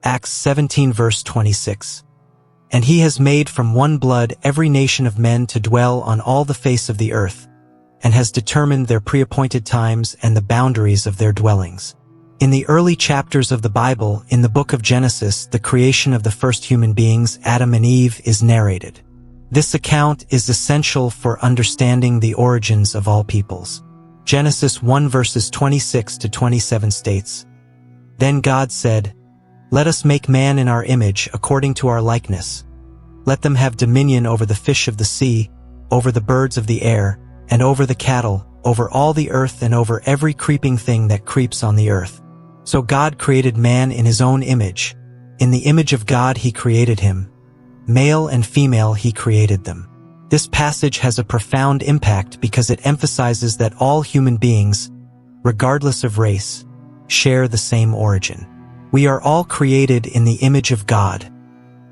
Acts 17 verse 26. And he has made from one blood every nation of men to dwell on all the face of the earth, and has determined their pre-appointed times and the boundaries of their dwellings. In the early chapters of the Bible, in the book of Genesis, the creation of the first human beings, Adam and Eve, is narrated. This account is essential for understanding the origins of all peoples. Genesis 1 verses 26 to 27 states, "Then God said, Let us make man in our image, according to our likeness. Let them have dominion over the fish of the sea, over the birds of the air, and over the cattle, over all the earth, and over every creeping thing that creeps on the earth." So God created man in his own image. In the image of God he created him. Male and female he created them. This passage has a profound impact because it emphasizes that all human beings, regardless of race, share the same origin. We are all created in the image of God,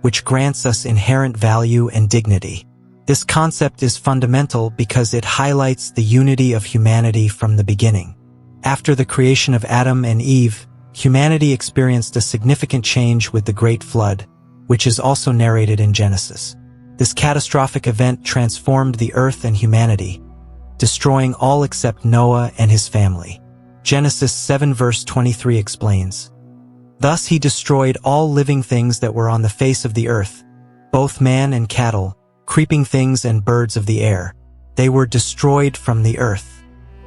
which grants us inherent value and dignity. This concept is fundamental because it highlights the unity of humanity from the beginning. After the creation of Adam and Eve, humanity experienced a significant change with the Great Flood, which is also narrated in Genesis. This catastrophic event transformed the earth and humanity, destroying all except Noah and his family. Genesis 7 verse 23 explains, "Thus he destroyed all living things that were on the face of the earth, both man and cattle, creeping things and birds of the air. They were destroyed from the earth.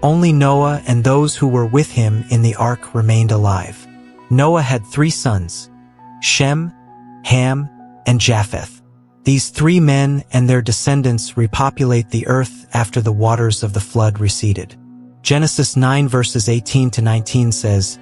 Only Noah and those who were with him in the ark remained alive." Noah had 3 sons, Shem, Ham, and Japheth. These 3 men and their descendants repopulate the earth after the waters of the flood receded. Genesis 9 verses 18 to 19 says,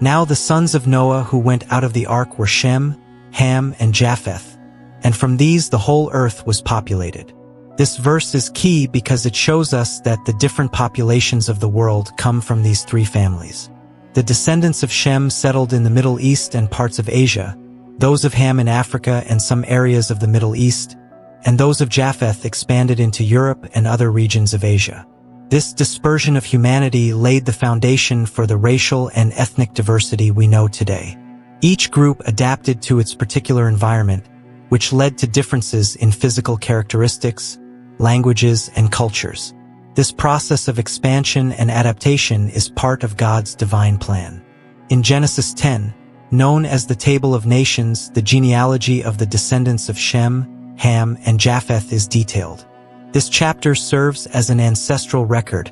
"Now the sons of Noah who went out of the ark were Shem, Ham, and Japheth, and from these the whole earth was populated." This verse is key because it shows us that the different populations of the world come from these 3 families. The descendants of Shem settled in the Middle East and parts of Asia, those of Ham in Africa and some areas of the Middle East, and those of Japheth expanded into Europe and other regions of Asia. This dispersion of humanity laid the foundation for the racial and ethnic diversity we know today. Each group adapted to its particular environment, which led to differences in physical characteristics, languages, and cultures. This process of expansion and adaptation is part of God's divine plan. In Genesis 10, known as the Table of Nations, the genealogy of the descendants of Shem, Ham, and Japheth is detailed. This chapter serves as an ancestral record,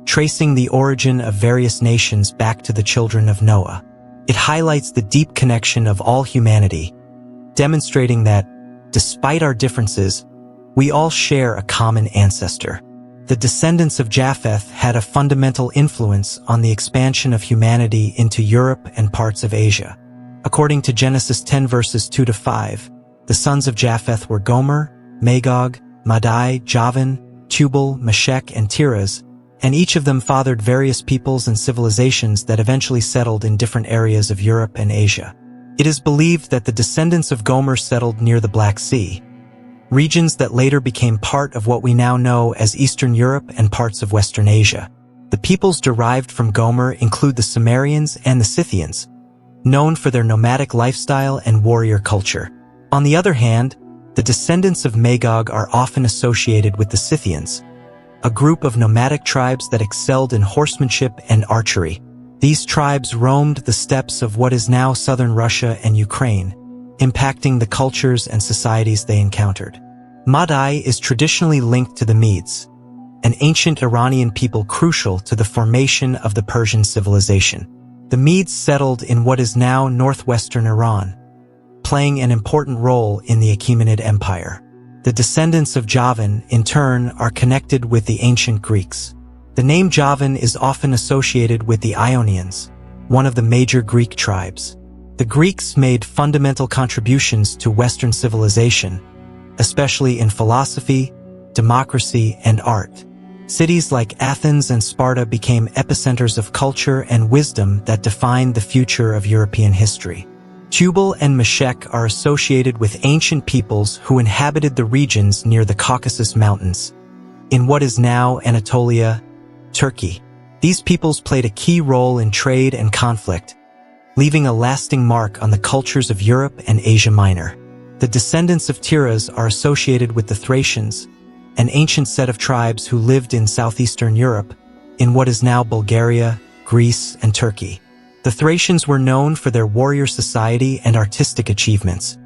tracing the origin of various nations back to the children of Noah. It highlights the deep connection of all humanity, demonstrating that, despite our differences, we all share a common ancestor. The descendants of Japheth had a fundamental influence on the expansion of humanity into Europe and parts of Asia. According to Genesis 10 verses 2 to 5, the sons of Japheth were Gomer, Magog, Madai, Javan, Tubal, Meshech, and Tiras, and each of them fathered various peoples and civilizations that eventually settled in different areas of Europe and Asia. It is believed that the descendants of Gomer settled near the Black Sea, regions that later became part of what we now know as Eastern Europe and parts of Western Asia. The peoples derived from Gomer include the Sumerians and the Scythians, known for their nomadic lifestyle and warrior culture. On the other hand, the descendants of Magog are often associated with the Scythians, a group of nomadic tribes that excelled in horsemanship and archery. These tribes roamed the steppes of what is now southern Russia and Ukraine, impacting the cultures and societies they encountered. Madai is traditionally linked to the Medes, an ancient Iranian people crucial to the formation of the Persian civilization. The Medes settled in what is now northwestern Iran, playing an important role in the Achaemenid Empire. The descendants of Javan, in turn, are connected with the ancient Greeks. The name Javan is often associated with the Ionians, one of the major Greek tribes. The Greeks made fundamental contributions to Western civilization, especially in philosophy, democracy, and art. Cities like Athens and Sparta became epicenters of culture and wisdom that defined the future of European history. Tubal and Meshech are associated with ancient peoples who inhabited the regions near the Caucasus Mountains, in what is now Anatolia, Turkey. These peoples played a key role in trade and conflict, leaving a lasting mark on the cultures of Europe and Asia Minor. The descendants of Tiras are associated with the Thracians, an ancient set of tribes who lived in southeastern Europe, in what is now Bulgaria, Greece, and Turkey. The Thracians were known for their warrior society and artistic achievements,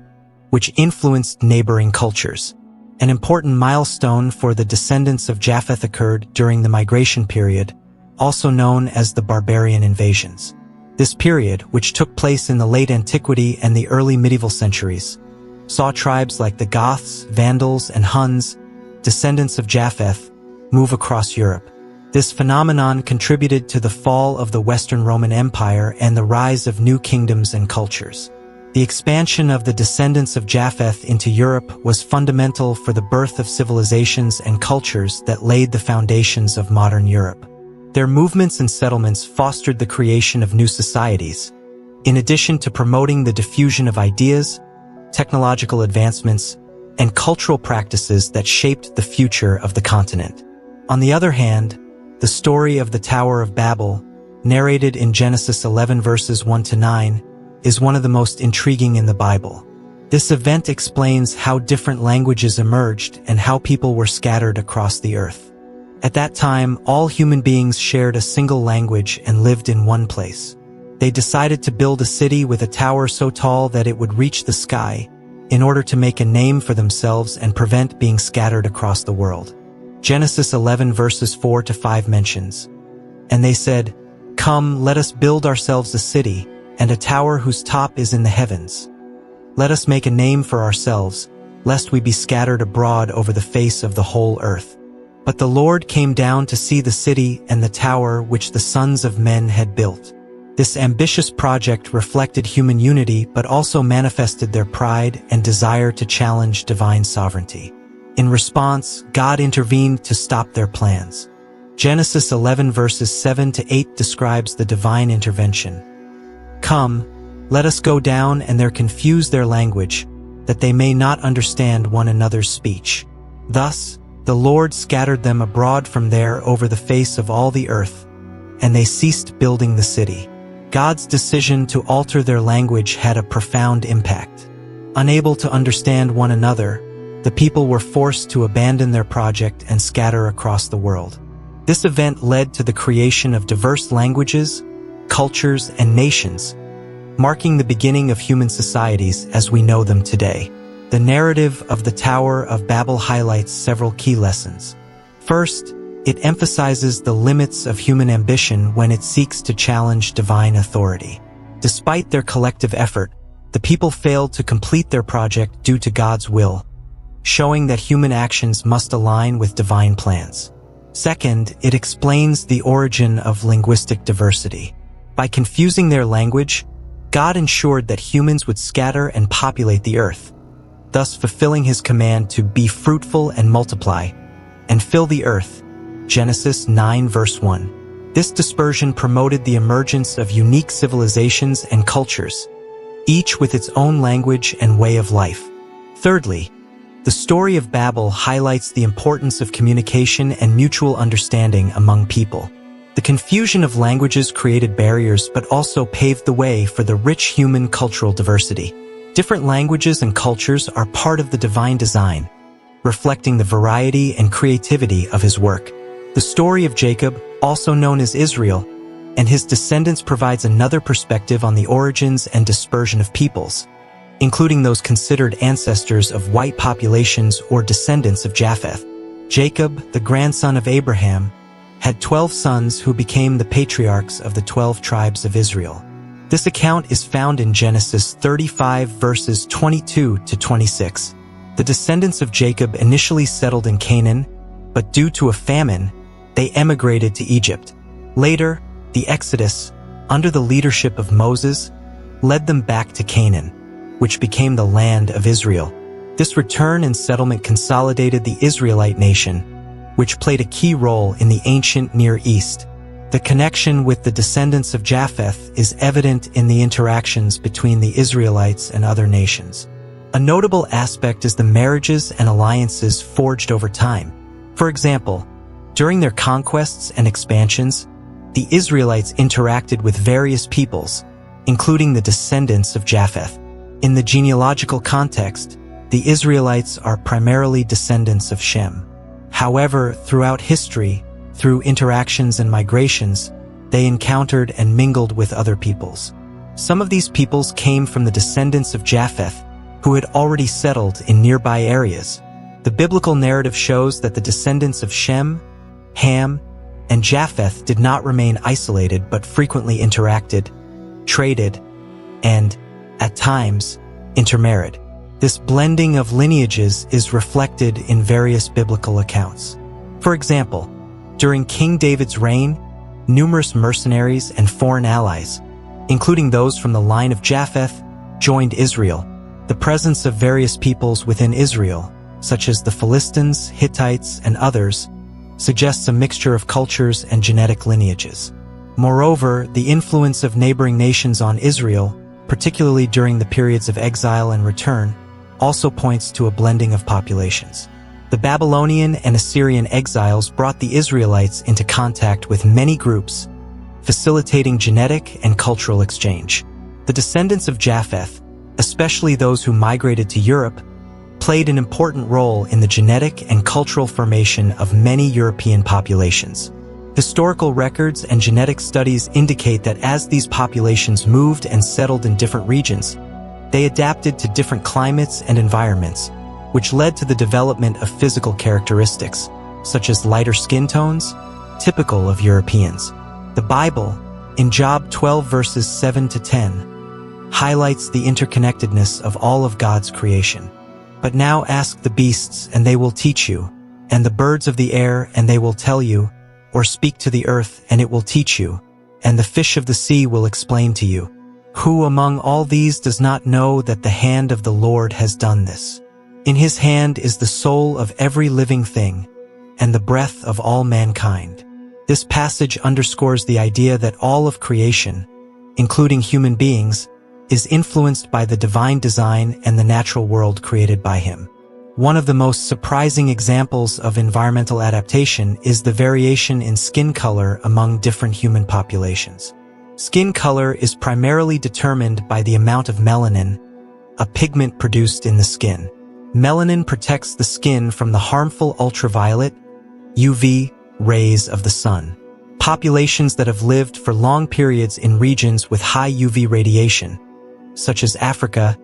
which influenced neighboring cultures. An important milestone for the descendants of Japheth occurred during the migration period, also known as the Barbarian invasions. This period, which took place in the late antiquity and the early medieval centuries, saw tribes like the Goths, Vandals, and Huns, descendants of Japheth, move across Europe. This phenomenon contributed to the fall of the Western Roman Empire and the rise of new kingdoms and cultures. The expansion of the descendants of Japheth into Europe was fundamental for the birth of civilizations and cultures that laid the foundations of modern Europe. Their movements and settlements fostered the creation of new societies, in addition to promoting the diffusion of ideas, technological advancements, and cultural practices that shaped the future of the continent. On the other hand, the story of the Tower of Babel, narrated in Genesis 11 verses 1-9, is one of the most intriguing in the Bible. This event explains how different languages emerged and how people were scattered across the earth. At that time, all human beings shared a single language and lived in one place. They decided to build a city with a tower so tall that it would reach the sky, in order to make a name for themselves and prevent being scattered across the world. Genesis 11 verses 4-5 mentions, "And they said, 'Come, let us build ourselves a city, and a tower whose top is in the heavens. Let us make a name for ourselves, lest we be scattered abroad over the face of the whole earth.' But the Lord came down to see the city and the tower which the sons of men had built." This ambitious project reflected human unity but also manifested their pride and desire to challenge divine sovereignty. In response, God intervened to stop their plans. Genesis 11 verses 7-8 describes the divine intervention. "Come, let us go down and there confuse their language, that they may not understand one another's speech." Thus, the Lord scattered them abroad from there over the face of all the earth, and they ceased building the city. God's decision to alter their language had a profound impact. Unable to understand one another, the people were forced to abandon their project and scatter across the world. This event led to the creation of diverse languages, cultures, and nations, marking the beginning of human societies as we know them today. The narrative of the Tower of Babel highlights several key lessons. First, it emphasizes the limits of human ambition when it seeks to challenge divine authority. Despite their collective effort, the people failed to complete their project due to God's will, showing that human actions must align with divine plans. Second, it explains the origin of linguistic diversity. By confusing their language, God ensured that humans would scatter and populate the earth, thus fulfilling his command to be fruitful and multiply, and fill the earth. Genesis 9 verse 1. This dispersion promoted the emergence of unique civilizations and cultures, each with its own language and way of life. Thirdly, the story of Babel highlights the importance of communication and mutual understanding among people. The confusion of languages created barriers but also paved the way for the rich human cultural diversity. Different languages and cultures are part of the divine design, reflecting the variety and creativity of his work. The story of Jacob, also known as Israel, and his descendants provides another perspective on the origins and dispersion of peoples, including those considered ancestors of white populations or descendants of Japheth. Jacob, the grandson of Abraham, had 12 sons who became the patriarchs of the 12 tribes of Israel. This account is found in Genesis 35 verses 22-26. The descendants of Jacob initially settled in Canaan, but due to a famine, they emigrated to Egypt. Later, the Exodus, under the leadership of Moses, led them back to Canaan, which became the land of Israel. This return and settlement consolidated the Israelite nation, which played a key role in the ancient Near East. The connection with the descendants of Japheth is evident in the interactions between the Israelites and other nations. A notable aspect is the marriages and alliances forged over time. For example, during their conquests and expansions, the Israelites interacted with various peoples, including the descendants of Japheth. In the genealogical context, the Israelites are primarily descendants of Shem. However, throughout history, through interactions and migrations, they encountered and mingled with other peoples. Some of these peoples came from the descendants of Japheth, who had already settled in nearby areas. The biblical narrative shows that the descendants of Shem, Ham, and Japheth did not remain isolated but frequently interacted, traded, and, at times, intermarried. This blending of lineages is reflected in various biblical accounts. For example, during King David's reign, numerous mercenaries and foreign allies, including those from the line of Japheth, joined Israel. The presence of various peoples within Israel, such as the Philistines, Hittites, and others, suggests a mixture of cultures and genetic lineages. Moreover, the influence of neighboring nations on Israel, particularly during the periods of exile and return, also points to a blending of populations. The Babylonian and Assyrian exiles brought the Israelites into contact with many groups, facilitating genetic and cultural exchange. The descendants of Japheth, especially those who migrated to Europe, played an important role in the genetic and cultural formation of many European populations. Historical records and genetic studies indicate that as these populations moved and settled in different regions, they adapted to different climates and environments, which led to the development of physical characteristics, such as lighter skin tones, typical of Europeans. The Bible, in Job 12 verses 7 to 10, highlights the interconnectedness of all of God's creation. But now ask the beasts, and they will teach you, and the birds of the air, and they will tell you, or speak to the earth, and it will teach you, and the fish of the sea will explain to you. Who among all these does not know that the hand of the Lord has done this? In his hand is the soul of every living thing, and the breath of all mankind. This passage underscores the idea that all of creation, including human beings, is influenced by the divine design and the natural world created by him. One of the most surprising examples of environmental adaptation is the variation in skin color among different human populations. Skin color is primarily determined by the amount of melanin, a pigment produced in the skin. Melanin protects the skin from the harmful ultraviolet, UV, rays of the sun. Populations that have lived for long periods in regions with high UV radiation, such as Africa,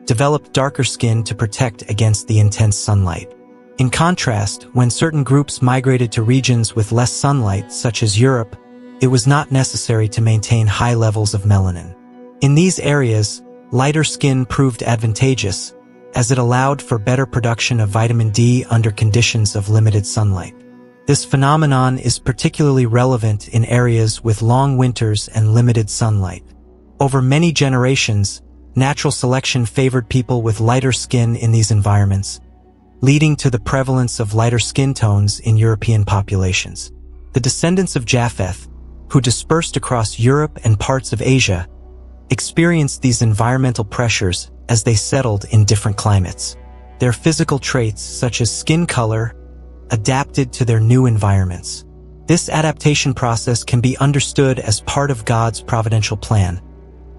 developed darker skin to protect against the intense sunlight. In contrast, when certain groups migrated to regions with less sunlight, such as Europe, it was not necessary to maintain high levels of melanin. In these areas, lighter skin proved advantageous, as it allowed for better production of vitamin D under conditions of limited sunlight. This phenomenon is particularly relevant in areas with long winters and limited sunlight. Over many generations, natural selection favored people with lighter skin in these environments, leading to the prevalence of lighter skin tones in European populations. The descendants of Japheth, who dispersed across Europe and parts of Asia, experienced these environmental pressures as they settled in different climates. Their physical traits, such as skin color, adapted to their new environments. This adaptation process can be understood as part of God's providential plan,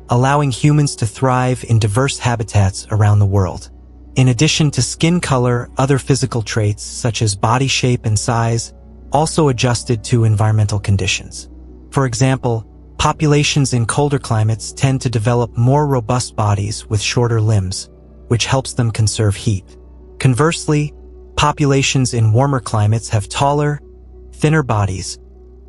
allowing humans to thrive in diverse habitats around the world. In addition to skin color, other physical traits, such as body shape and size, also adjusted to environmental conditions. For example, populations in colder climates tend to develop more robust bodies with shorter limbs, which helps them conserve heat. Conversely, populations in warmer climates have taller, thinner bodies,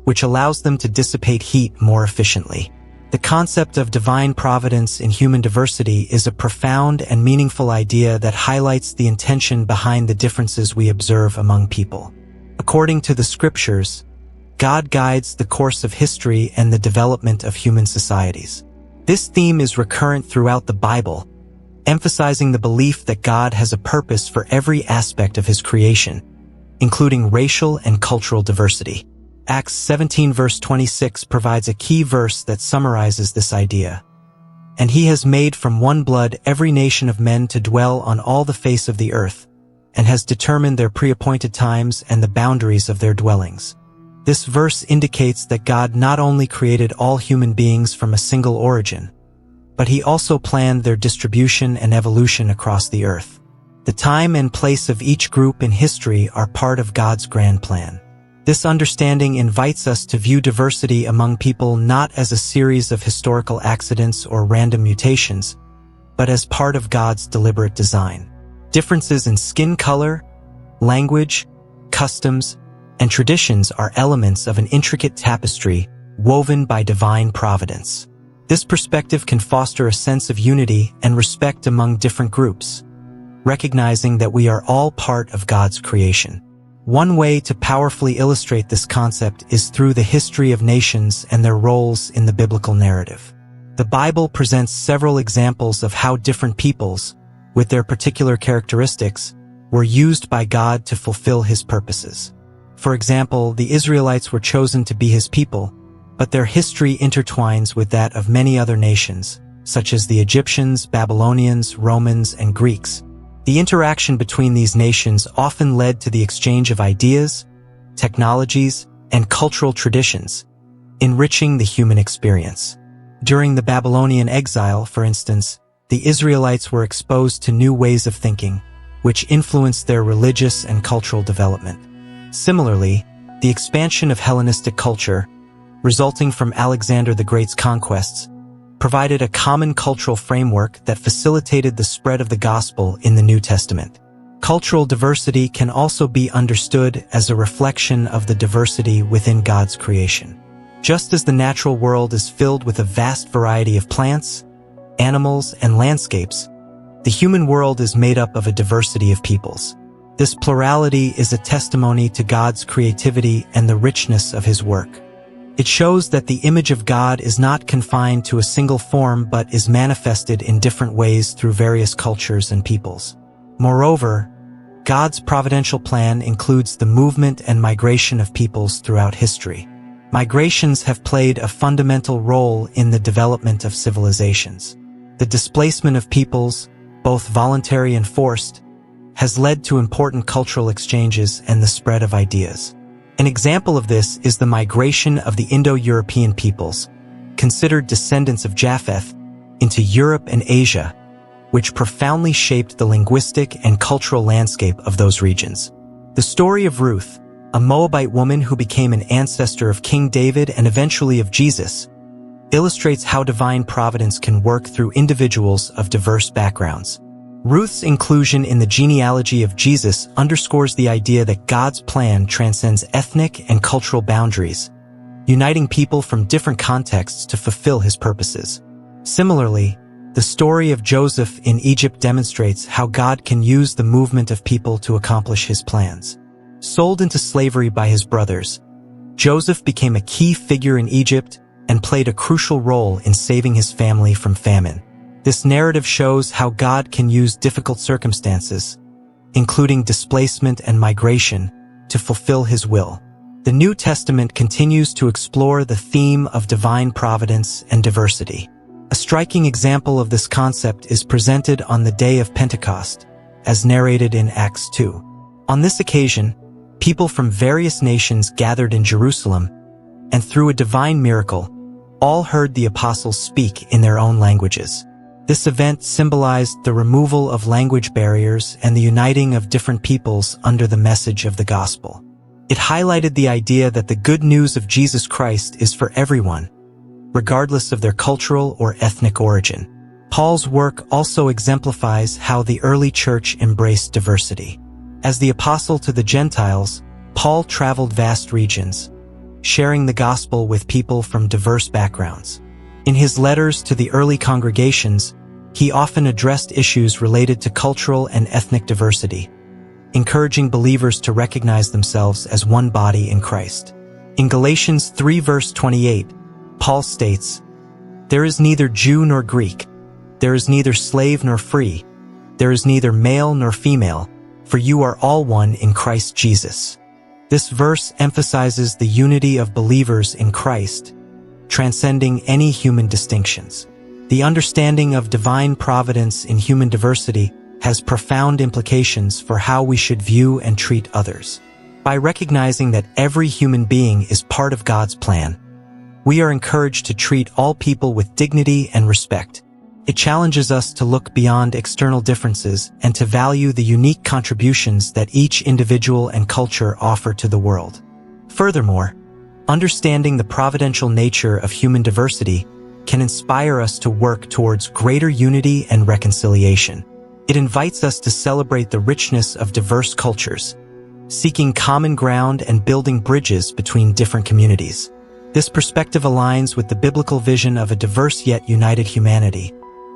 which allows them to dissipate heat more efficiently. The concept of divine providence in human diversity is a profound and meaningful idea that highlights the intention behind the differences we observe among people. According to the scriptures, God guides the course of history and the development of human societies. This theme is recurrent throughout the Bible, emphasizing the belief that God has a purpose for every aspect of his creation, including racial and cultural diversity. Acts 17 verse 26 provides a key verse that summarizes this idea. And he has made from one blood every nation of men to dwell on all the face of the earth, and has determined their pre-appointed times and the boundaries of their dwellings. This verse indicates that God not only created all human beings from a single origin, but he also planned their distribution and evolution across the earth. The time and place of each group in history are part of God's grand plan. This understanding invites us to view diversity among people not as a series of historical accidents or random mutations, but as part of God's deliberate design. Differences in skin color, language, customs, and traditions are elements of an intricate tapestry woven by divine providence. This perspective can foster a sense of unity and respect among different groups, recognizing that we are all part of God's creation. One way to powerfully illustrate this concept is through the history of nations and their roles in the biblical narrative. The Bible presents several examples of how different peoples, with their particular characteristics, were used by God to fulfill His purposes. For example, the Israelites were chosen to be His people, but their history intertwines with that of many other nations, such as the Egyptians, Babylonians, Romans, and Greeks. The interaction between these nations often led to the exchange of ideas, technologies, and cultural traditions, enriching the human experience. During the Babylonian exile, for instance, the Israelites were exposed to new ways of thinking, which influenced their religious and cultural development. Similarly, the expansion of Hellenistic culture, resulting from Alexander the Great's conquests, provided a common cultural framework that facilitated the spread of the gospel in the New Testament. Cultural diversity can also be understood as a reflection of the diversity within God's creation. Just as the natural world is filled with a vast variety of plants, animals, and landscapes, the human world is made up of a diversity of peoples. This plurality is a testimony to God's creativity and the richness of His work. It shows that the image of God is not confined to a single form but is manifested in different ways through various cultures and peoples. Moreover, God's providential plan includes the movement and migration of peoples throughout history. Migrations have played a fundamental role in the development of civilizations. The displacement of peoples, both voluntary and forced, has led to important cultural exchanges and the spread of ideas. An example of this is the migration of the Indo-European peoples, considered descendants of Japheth, into Europe and Asia, which profoundly shaped the linguistic and cultural landscape of those regions. The story of Ruth, a Moabite woman who became an ancestor of King David and eventually of Jesus, illustrates how divine providence can work through individuals of diverse backgrounds. Ruth's inclusion in the genealogy of Jesus underscores the idea that God's plan transcends ethnic and cultural boundaries, uniting people from different contexts to fulfill His purposes. Similarly, the story of Joseph in Egypt demonstrates how God can use the movement of people to accomplish His plans. Sold into slavery by his brothers, Joseph became a key figure in Egypt and played a crucial role in saving his family from famine. This narrative shows how God can use difficult circumstances, including displacement and migration, to fulfill His will. The New Testament continues to explore the theme of divine providence and diversity. A striking example of this concept is presented on the day of Pentecost, as narrated in Acts 2. On this occasion, people from various nations gathered in Jerusalem, and through a divine miracle, all heard the apostles speak in their own languages. This event symbolized the removal of language barriers and the uniting of different peoples under the message of the gospel. It highlighted the idea that the good news of Jesus Christ is for everyone, regardless of their cultural or ethnic origin. Paul's work also exemplifies how the early church embraced diversity. As the apostle to the Gentiles, Paul traveled vast regions, sharing the gospel with people from diverse backgrounds. In his letters to the early congregations, he often addressed issues related to cultural and ethnic diversity, encouraging believers to recognize themselves as one body in Christ. In Galatians 3 verse 28, Paul states, "There is neither Jew nor Greek, there is neither slave nor free, there is neither male nor female, for you are all one in Christ Jesus." This verse emphasizes the unity of believers in Christ, transcending any human distinctions. The understanding of divine providence in human diversity has profound implications for how we should view and treat others. By recognizing that every human being is part of God's plan, we are encouraged to treat all people with dignity and respect. It challenges us to look beyond external differences and to value the unique contributions that each individual and culture offer to the world. Furthermore, understanding the providential nature of human diversity can inspire us to work towards greater unity and reconciliation. It invites us to celebrate the richness of diverse cultures, seeking common ground and building bridges between different communities. This perspective aligns with the biblical vision of a diverse yet united humanity,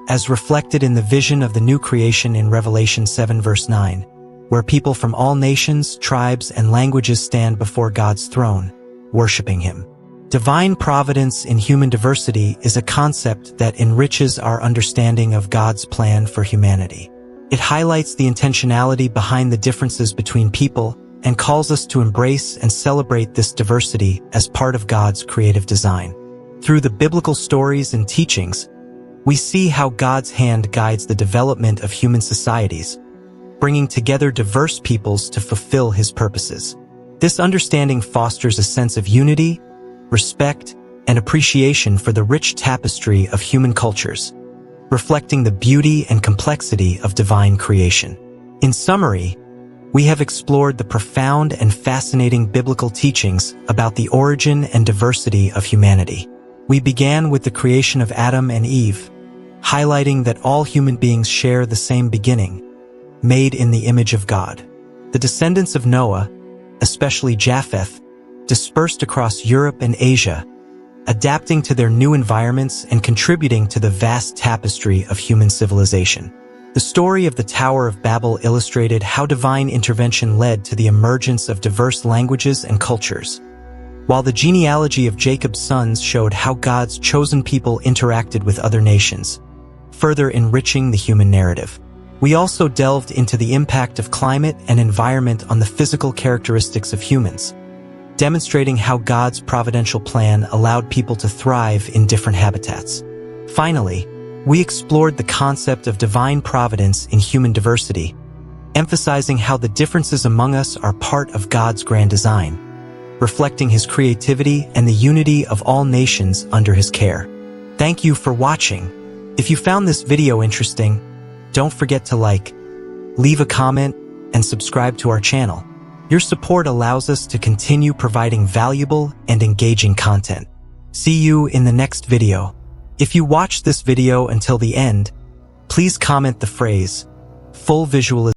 as reflected in the vision of the new creation in Revelation 7 verse 9, where people from all nations, tribes, and languages stand before God's throne, worshiping Him. Divine providence in human diversity is a concept that enriches our understanding of God's plan for humanity. It highlights the intentionality behind the differences between people and calls us to embrace and celebrate this diversity as part of God's creative design. Through the biblical stories and teachings, we see how God's hand guides the development of human societies, bringing together diverse peoples to fulfill His purposes. This understanding fosters a sense of unity, respect, and appreciation for the rich tapestry of human cultures, reflecting the beauty and complexity of divine creation. In summary, we have explored the profound and fascinating biblical teachings about the origin and diversity of humanity. We began with the creation of Adam and Eve, highlighting that all human beings share the same beginning, made in the image of God. The descendants of Noah, especially Japheth, dispersed across Europe and Asia, adapting to their new environments and contributing to the vast tapestry of human civilization. The story of the Tower of Babel illustrated how divine intervention led to the emergence of diverse languages and cultures, while the genealogy of Jacob's sons showed how God's chosen people interacted with other nations, further enriching the human narrative. We also delved into the impact of climate and environment on the physical characteristics of humans, demonstrating how God's providential plan allowed people to thrive in different habitats. Finally, we explored the concept of divine providence in human diversity, emphasizing how the differences among us are part of God's grand design, reflecting His creativity and the unity of all nations under His care. Thank you for watching. If you found this video interesting, don't forget to like, leave a comment, and subscribe to our channel. Your support allows us to continue providing valuable and engaging content. See you in the next video. If you watched this video until the end, please comment the phrase, "full visualization."